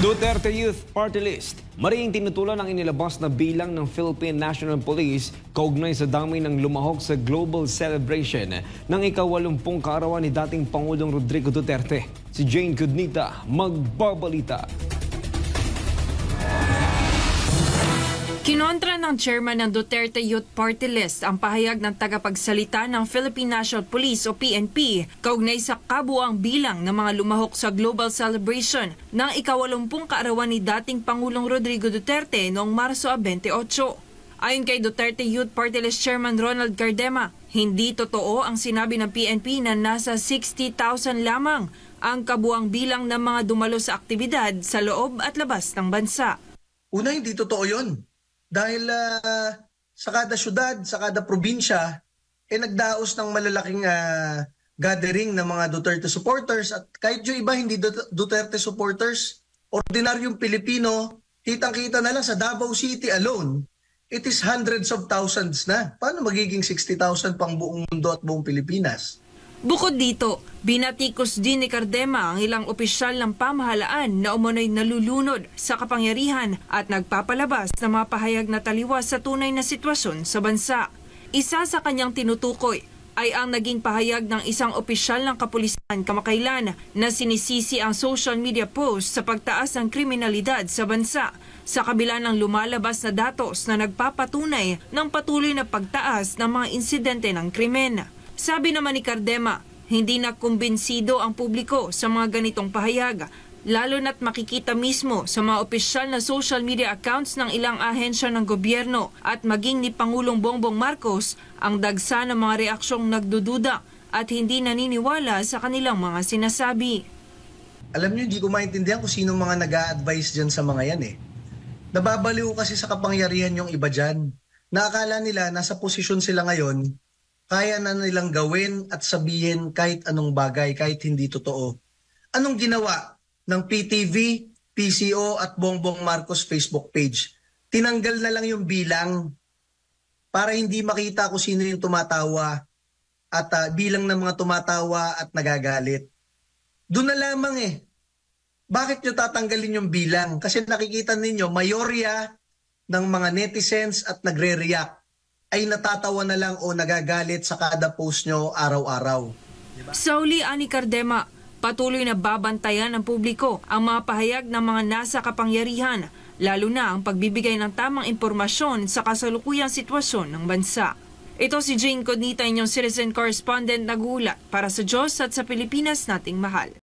Duterte Youth Party List. Mariing tinutulan ang inilabas na bilang ng Philippine National Police kaugnay sa dami ng lumahok sa global celebration ng ika-80 kaarawan ni dating Pangulong Rodrigo Duterte. Si Jane Cudnita magbabalita. Kinontra ng chairman ng Duterte Youth Party List ang pahayag ng tagapagsalita ng Philippine National Police o PNP kaugnay sa kabuuang bilang ng mga lumahok sa global celebration ng ika-80 kaarawan ni dating Pangulong Rodrigo Duterte noong Marso 28. Ayon kay Duterte Youth Party List Chairman Ronald Cardema, hindi totoo ang sinabi ng PNP na nasa 60,000 lamang ang kabuuang bilang ng mga dumalo sa aktibidad sa loob at labas ng bansa. Una, hindi totoo yun. Dahil sa kada syudad, sa kada probinsya, nagdaos ng malalaking gathering ng mga Duterte supporters. At kahit yung iba hindi Duterte supporters, ordinaryong Pilipino, kitang-kita na lang sa Davao City alone, it is hundreds of thousands na. Paano magiging 60,000 pang buong mundo at buong Pilipinas? Bukod dito, binatikos din ni Cardema ang ilang opisyal ng pamahalaan na umano'y nalulunod sa kapangyarihan at nagpapalabas ng mga pahayag na taliwas sa tunay na sitwasyon sa bansa. Isa sa kanyang tinutukoy ay ang naging pahayag ng isang opisyal ng kapulisan kamakailan na sinisisi ang social media post sa pagtaas ng kriminalidad sa bansa sa kabila ng lumalabas na datos na nagpapatunay ng patuloy na pagtaas ng mga insidente ng krimen. Sabi naman ni Cardema, hindi na kumbinsido ang publiko sa mga ganitong pahayag, lalo na't makikita mismo sa mga opisyal na social media accounts ng ilang ahensya ng gobyerno at maging ni Pangulong Bongbong Marcos ang dagsa ng mga reaksyong nagdududa at hindi naniniwala sa kanilang mga sinasabi. Alam niyo, hindi ko maintindihan kung sino mga nag-a-advise dyan sa mga yan eh. Nababaliw kasi sa kapangyarihan yung iba dyan. Naakala nila nasa posisyon sila ngayon, kaya na nilang gawin at sabihin kahit anong bagay, kahit hindi totoo. Anong ginawa ng PTV, PCO at Bongbong Marcos Facebook page? Tinanggal na lang yung bilang para hindi makita kung sino yung tumatawa at bilang ng mga tumatawa at nagagalit. Doon na lamang eh. Bakit nyo tatanggalin yung bilang? Kasi nakikita ninyo, mayorya ng mga netizens at nagre-react ay natatawa na lang o nagagalit sa kada post nyo araw-araw. Diba? Sa uli, ani Cardema, patuloy na babantayan ng publiko ang mga pahayag ng mga nasa kapangyarihan, lalo na ang pagbibigay ng tamang impormasyon sa kasalukuyang sitwasyon ng bansa. Ito si Jane Cudnita, inyong citizen correspondent, nag-uulat para sa Diyos at sa Pilipinas nating mahal.